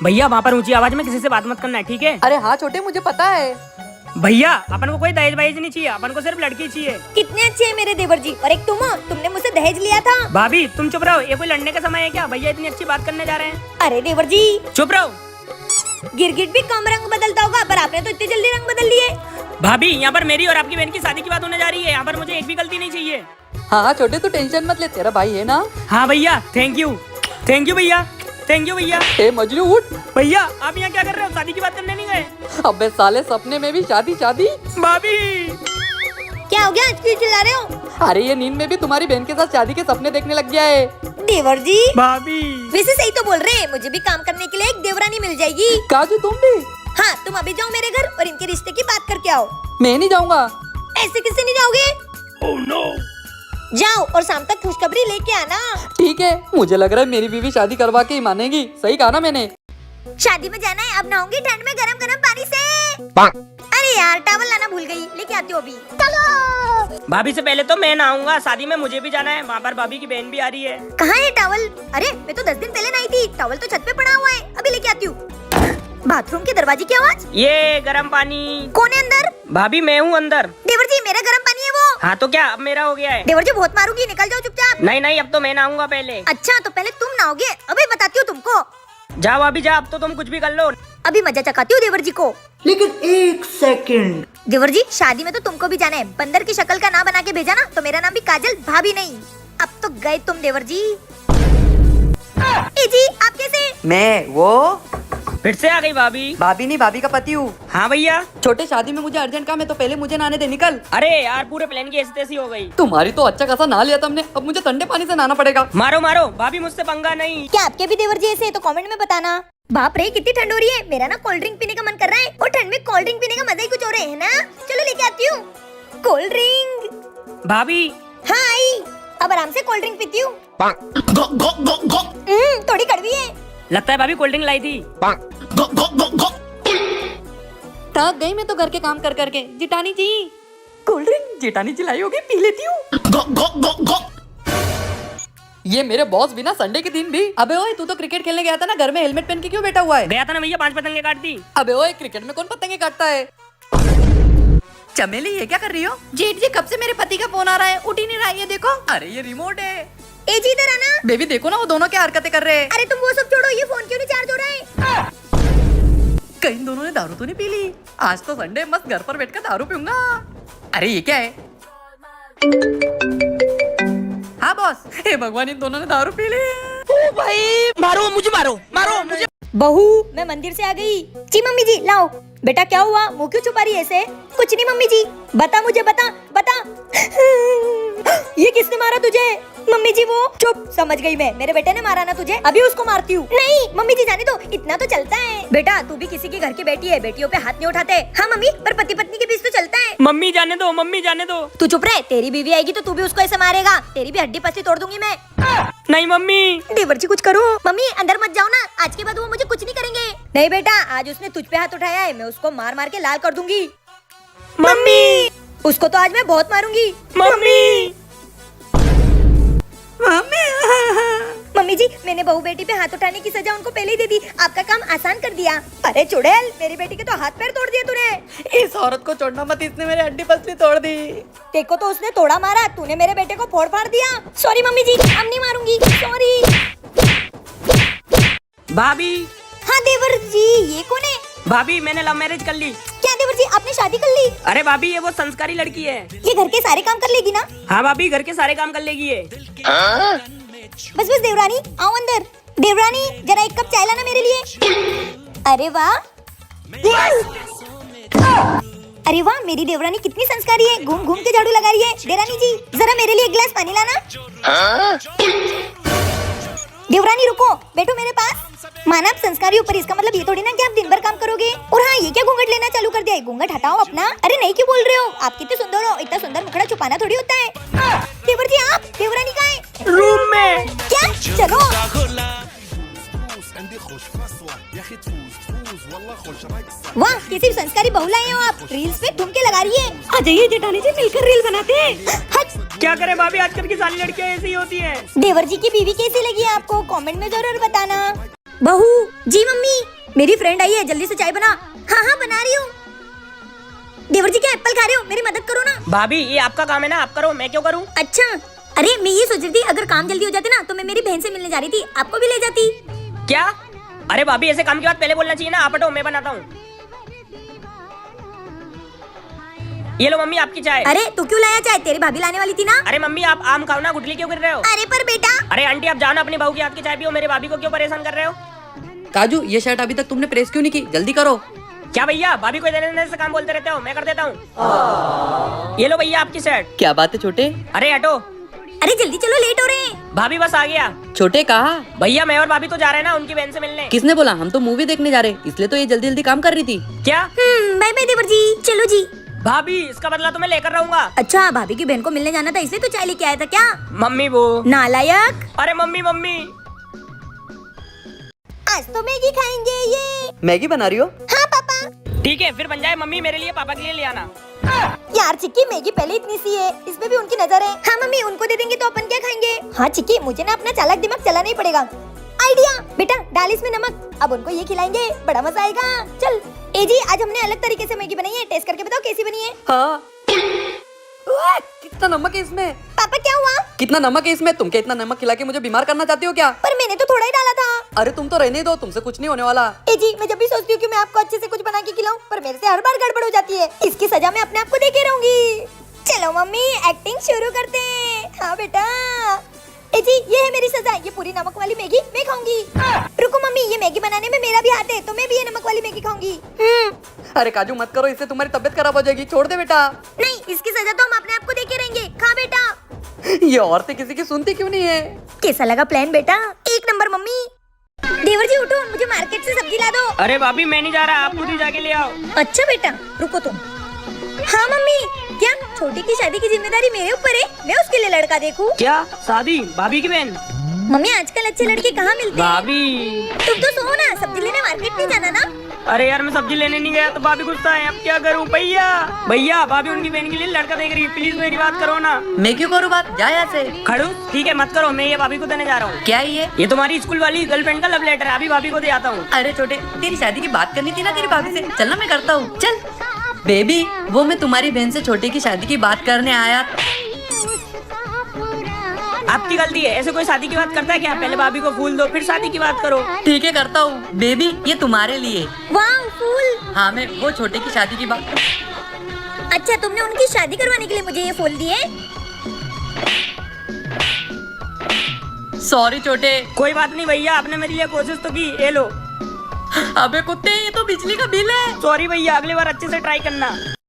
भैया वहाँ पर ऊंची आवाज में किसी से बात मत करना है, ठीक है? अरे हाँ छोटे, मुझे पता है। भैया अपन को कोई दहेज वहेज नहीं चाहिए, अपन को सिर्फ लड़की चाहिए। कितने अच्छे हैं मेरे देवर जी, और एक तुम हो, तुमने मुझसे दहेज लिया था। भाभी तुम चुप रहो, ये कोई लड़ने का समय है क्या? भैया इतनी अच्छी बात करने जा रहे हैं। अरे देवर जी चुप रहो। गिरगिट भी कम रंग बदलता होगा, पर आपने तो इतनी जल्दी रंग बदल लिए। भाभी यहाँ पर मेरी और आपकी बहन की शादी की बात होने जा रही है, यहाँ पर मुझे एक भी गलती नहीं चाहिए। हाँ छोटे, तू टेंशन मत ले, तेरा भाई है ना। हाँ भैया, थैंक यू भैया, थैंक यू भैया। ए मजनू उठ। भैया आप यहाँ क्या कर रहे हो? शादी की बात करने नहीं गए? अबे साले, सपने में भी शादी शादी। भाभी क्या हो गया, क्यों चिल्ला रहे हो? अरे ये नींद में भी तुम्हारी बहन के साथ शादी के सपने देखने लग गया है। देवर जी भाभी वैसे सही तो बोल रहे हैं, मुझे भी काम करने के लिए एक देवरानी मिल जाएगी। काजू तुम भी? हाँ तुम अभी जाओ मेरे घर और इनके रिश्ते की बात करके आओ। मैं नहीं जाऊंगा। ऐसे किससे नहीं जाओगे? Oh no. जाओ और शाम तक खुशखबरी लेके आना। ठीक है, मुझे लग रहा है मेरी बीवी शादी करवा के ही मानेगी। सही कहा ना मैंने? शादी में जाना है, अब नहाऊंगी ठंड में गरम गरम पानी से। अरे यार टॉवल लाना भूल गई, लेके आती हूँ अभी। चलो। भाभी से पहले तो मैं नहाऊंगा, शादी में मुझे भी जाना है, वहाँ पर भाभी की बहन भी आ रही है। कहाँ है टॉवल? अरे मैं तो 10 दिन पहले नहाई थी, टॉवल तो छत पे पड़ा हुआ है, अभी लेके आती हूँ। बाथरूम के दरवाजे की आवाज। ये गरम पानी। कौन है अंदर? भाभी मैं हूँ अंदर। देवर जी मेरा गरम पानी है वो। हाँ तो क्या, अब मेरा हो गया है? देवर जी बहुत मारूंगी, निकल जाओ चुपचाप। नहीं नहीं, अब तो मैं नहाऊंगा पहले। अच्छा तो पहले तुम नहाओगे, अभी बताती हूँ तुमको। जाओ अभी जा, अब तो तुम कुछ भी कर लो। अभी मजा चखाती हूँ देवर जी को। लेकिन एक सेकंड, देवर जी शादी में तो तुमको भी जाना है, बंदर की शक्ल का ना बना के भेजा ना तो मेरा नाम भी काजल भाभी नहीं। अब तो गए तुम देवर जी। ए जी आप कैसे? मैं वो फिर से आ गई भाभी। भाभी नहीं, भाभी का पति हूँ। हाँ भैया। छोटे, शादी में मुझे अर्जेंट काम है, तो पहले मुझे नहाने दे, निकल। अरे यार पूरे प्लान की ऐसी तैसी हो गई। तुम्हारी तो अच्छा खासा नहा लिया था हमने, अब मुझे ठंडे पानी से नहाना पड़ेगा। मारो मारो, भाभी मुझसे पंगा नहीं। क्या आपके भी देवर जी ऐसे है तो कमेंट में बताना। बाप रे कितनी ठंड हो रही है, मेरा ना कोल्ड ड्रिंक पीने का मन कर रहा है, और ठंड में कोल्ड ड्रिंक पीने का मजा ही कुछ और है ना। चलो लेके आती हूँ कोल्ड ड्रिंक। भाभी हाँ आई, अब आराम से कोल्ड ड्रिंक पीती हूँ। थोड़ी कड़वी है। लगता है भाभी कोल्ड ड्रिंक लाई थी। थक गई मैं तो घर के काम कर करके। जिटानी जी कोल्ड ड्रिंक, जिटानी जी लाई होगी, पी लेती हूँ। ये मेरे बॉस भी ना संडे के दिन भी। अबे ओए, तू तो क्रिकेट खेलने गया था ना, घर में हेलमेट पहन के क्यों बैठा हुआ है? गया था ना भैया, 5 पतंगे काट दी। अबे ओए, क्रिकेट में कौन पतंगे काटता है? चमेली ये क्या कर रही हो? जेठ जी कब से मेरे पति का फोन आ रहा है, उठ ही नहीं रहा है, ये देखो। अरे ये रिमोट है। ए जी इधर आना। बेबी देखो ना, वो दोनों क्या हरकतें कर रहे हैं। अरे तुम वो सब छोड़ो, ये फोन क्यों नहीं चार्ज हो रहा है? कहीं दोनों ने दारू तो नहीं पी ली? आज तो संडे, मस्त घर पर बैठकर दारू पीऊंगा। अरे ये क्या है? हाँ बॉस। हे भगवान, इन दोनों ने दारू पी ली। ओ भाई मारो मुझे, मारो मुझे। बहू मैं मंदिर से आ गई। जी मम्मी जी लाओ। बेटा क्या हुआ, मुंह क्यों छुपा रही है ऐसे? कुछ नहीं मम्मी जी। बता मुझे, बता। ये किसने मारा तुझे? मम्मी जी वो। चुप, समझ गई मैं, मेरे बेटे ने मारा ना तुझे, अभी उसको मारती हूँ। नहीं मम्मी जी जाने दो, इतना तो चलता है। बेटा तू भी किसी के घर की बेटी है, बेटियों पे हाथ नहीं उठाते। हाँ मम्मी, पर पति पत्नी के बीच तो चलता है। मम्मी जाने दो, मम्मी जाने दो। तू चुप रहे, तेरी बीवी आएगी तो तू भी उसको ऐसे मारेगा, तेरी भी हड्डी पसली तोड़ दूंगी मैं। नहीं मम्मी। देवर जी कुछ करो। मम्मी अंदर मत जाओ ना, आज के बाद वो मुझे कुछ नहीं करेंगे। नहीं बेटा, आज उसने तुझ पे हाथ उठाया है, मैं उसको मार मार के लाल कर दूंगी। मम्मी उसको तो आज मैं बहुत मारूंगी। मम्मी मम्मी जी मैंने बहू बेटी पे हाथ उठाने की सजा उनको पहले ही दे दी, आपका काम आसान कर दिया। अरे चुड़ैल, मेरी बेटी के तो हाथ पैर तोड़ दिए तूने। इस औरत को छोड़ना मत, इसने मेरी हड्डी पसली तोड़ दी। देखो तो उसने तोड़ा मारा, तूने मेरे बेटे को फोड़ फाड़ दिया। सॉरी मम्मी जी, अब नहीं मारूंगी, सॉरी। भाभी। हाँ देवर जी, ये कौन है? भाभी मैंने लव मैरिज कर ली। क्या देवर जी, आपने शादी कर ली? अरे भाभी ये वो संस्कारी लड़की है। ये घर के सारे काम कर लेगी ना? हाँ भाभी, घर के सारे काम कर लेगी ये। बस बस देवरानी आओ अंदर। देवरानी जरा एक कप चाय लाना मेरे लिए। अरे वाह, अरे वाह, मेरी देवरानी कितनी संस्कारी है, घूम घूम के झाड़ू लगा रही है। देवरानी जी जरा मेरे लिए एक गिलास पानी लाना। देवरानी रुको, बैठो मेरे पास। माना आप संस्कारी ऊपर, इसका मतलब ये थोड़ी ना कि आप दिन भर काम करोगे। और हाँ, ये क्या घूंघट लेना चालू कर दिया है? घूंघट हटाओ अपना। अरे नहीं क्यों बोल रहे हो, आप कितने सुंदर हो, इतना सुंदर मुखड़ा छुपाना थोड़ी होता है। देवर जी आप, देवरानी कहाँ है? रूम में। क्या? चलो। वाह, किसी संस्कारी बहू लाए हो आप, रील्स पे ठुमके लगा रही है। आ जाइए जेठानी जी, मिलकर रील बनाते हैं। हट। क्या करे भाभी, आजकल की सारी लड़कियां ऐसी ही होती हैं। देवर जी की बीवी कैसी लगी आपको, कमेंट में जरूर बताना। बहू जी मम्मी मेरी फ्रेंड आई है, जल्दी से चाय बना। हाँ हाँ बना रही हूँ। देवर जी क्या एप्पल खा रहे हो? मेरी मदद करो ना। भाभी ये आपका काम है ना, आप करो, मैं क्यों करूँ? अच्छा, अरे मैं ये सोच रही थी अगर काम जल्दी हो जाते ना तो मैं मेरी बहन से मिलने जा रही थी, आपको भी ले जाती। क्या? अरे भाभी ऐसे काम की बात पहले बोलना चाहिए ना। आप हटो, मैं बनाता हूँ। ये लो मम्मी आपकी चाय। अरे तू क्यों लाया चाय? तेरी भाभी लाने वाली थी ना। अरे मम्मी आप आम खाओ ना, गुठली क्यों कर रहे हो? अरे पर बेटा। अरे आंटी आप जाओ ना, अपनी बहू की हाथ की चाय पियो, मेरे भाभी को क्यों परेशान कर रहे हो? काजू, ये शर्ट अभी तक तुमने प्रेस क्यों नहीं की? जल्दी करो। क्या भैया, भाभी को देने देने से काम बोलते रहते हो, मैं कर देता हूँ। ये लो भैया आपकी शर्ट। क्या बात है छोटे? अरे हटो। अरे जल्दी चलो, लेट हो रहे हैं। भाभी बस आ गया। छोटे कहा? भैया मैं और भाभी तो जा रहे हैं ना उनकी बहन से मिलने। किसने बोला? हम तो मूवी देखने जा रहे, इसलिए तो ये जल्दी जल्दी काम कर रही थी। क्या? बाय बाय देवर जी, चलो जी। भाभी इसका बदला तो मैं लेकर रहूंगा। अच्छा, भाभी की बहन को मिलने जाना था इसलिए तो चाय लेके आया था क्या? मम्मी वो नालायक। अरे मम्मी मम्मी आज तो मैगी खाएंगे ये। मैगी बना रही हो? हाँ पापा। ठीक है फिर बन जाए मम्मी, मेरे लिए पापा के लिए ले आना। यार चिक्की, मैगी पहले इतनी सी है, इसमें भी उनकी नजर है। हाँ मम्मी, उनको दे देंगे तो अपन क्या खाएंगे? हाँ चिक्की, मुझे ना अपना चालाक दिमाग चलाना ही पड़ेगा। आइडिया बेटा, डाल इसमें नमक, अब उनको ये खिलाएंगे, बड़ा मजा आएगा। चल ए जी, आज हमने अलग तरीके से मैगी बनाई है, टेस्ट करके बताओ कैसी बनी है। हाँ। उआ, कितना नमक है इसमें? पापा क्या हुआ? कितना नमक है इसमें? तुम क्या इतना नमक खिला के मुझे बीमार करना चाहती हो क्या? पर मैंने तो थोड़ा ही डाला था। अरे तुम तो रहने दो, तुमसे कुछ नहीं होने वाला। ए जी, मैं जब भी सोचती हूँ कि मैं आपको अच्छे से कुछ बना के खिलाऊं, पर मेरे से हर बार गड़बड़ हो जाती है। इसकी सजा मैं अपने आप को देके रहूंगी। चलो मम्मी, एक्टिंग शुरू करते हैं। हाँ बेटा। ए जी, ये है मेरी सजा, ये पूरी नमक वाली मैगी मैं खाऊंगी। रुको मम्मी, ये मैगी बनाने में मेरा भी हाथ है, तो मैं भी ये नमक वाली मैगी खाऊंगी। अरे काजू मत करो, इससे तुम्हारी तबीयत खराब हो जाएगी। छोड़ दे बेटा। नहीं, इसकी सजा तो हम अपने आप को देके रहेंगे। खा बेटा। ये औरतें किसी की सुनती क्यों नहीं है? कैसा लगा प्लान बेटा? एक नंबर मम्मी। देवर जी उठो, मुझे मार्केट से सब्जी ला दो। अरे भाभी मैं नहीं जा रहा, आप खुद ही जाके ले आओ। अच्छा बेटा, रुको तुम। हाँ मम्मी, क्या छोटी की शादी की जिम्मेदारी मेरे ऊपर है? मैं उसके लिए लड़का देखूं? क्या शादी? भाभी की बहन? मम्मी आजकल अच्छे लड़के कहाँ मिलते हैं? भाभी तुम तो सो ना, सब्जी लेने मार्केट नहीं जाना ना? अरे यार मैं सब्जी लेने नहीं गया तो भाभी गुस्सा है, अब क्या करूं? भैया भैया, भाभी उनकी बहन के लिए लड़का देख रही है, प्लीज मेरी बात करो ना। मैं क्यों करूँ बात? जा यहाँ से। खड़ू ठीक है, मत करो, मैं ये भाभी को देने जा रहा हूँ। क्या ये तुम्हारी स्कूल वाली गर्लफ्रेंड का लव लेटर है, अभी भाभी को दे आता हूँ। अरे छोटे, तेरी शादी की बात करनी थी ना तेरी भाभी से। चलना मैं करता हूँ, चल। बेबी, वो मैं तुम्हारी बहन से छोटे की शादी की बात करने आया। आपकी गलती है, ऐसे कोई शादी की बात करता है क्या? पहले भाभी को फूल दो फिर शादी की बात करो। ठीक है करता हूँ। बेबी ये तुम्हारे लिए। वाह फूल। हाँ, मैं वो छोटे की शादी की बात। अच्छा, तुमने उनकी शादी करवाने के लिए मुझे ये फूल दिए? सॉरी छोटे। कोई बात नहीं भैया, आपने मेरे लिए कोशिश तो की, ये लो। अबे कुत्ते, ये तो बिजली का बिल है। सॉरी भैया, अगली बार अच्छे से ट्राई करना।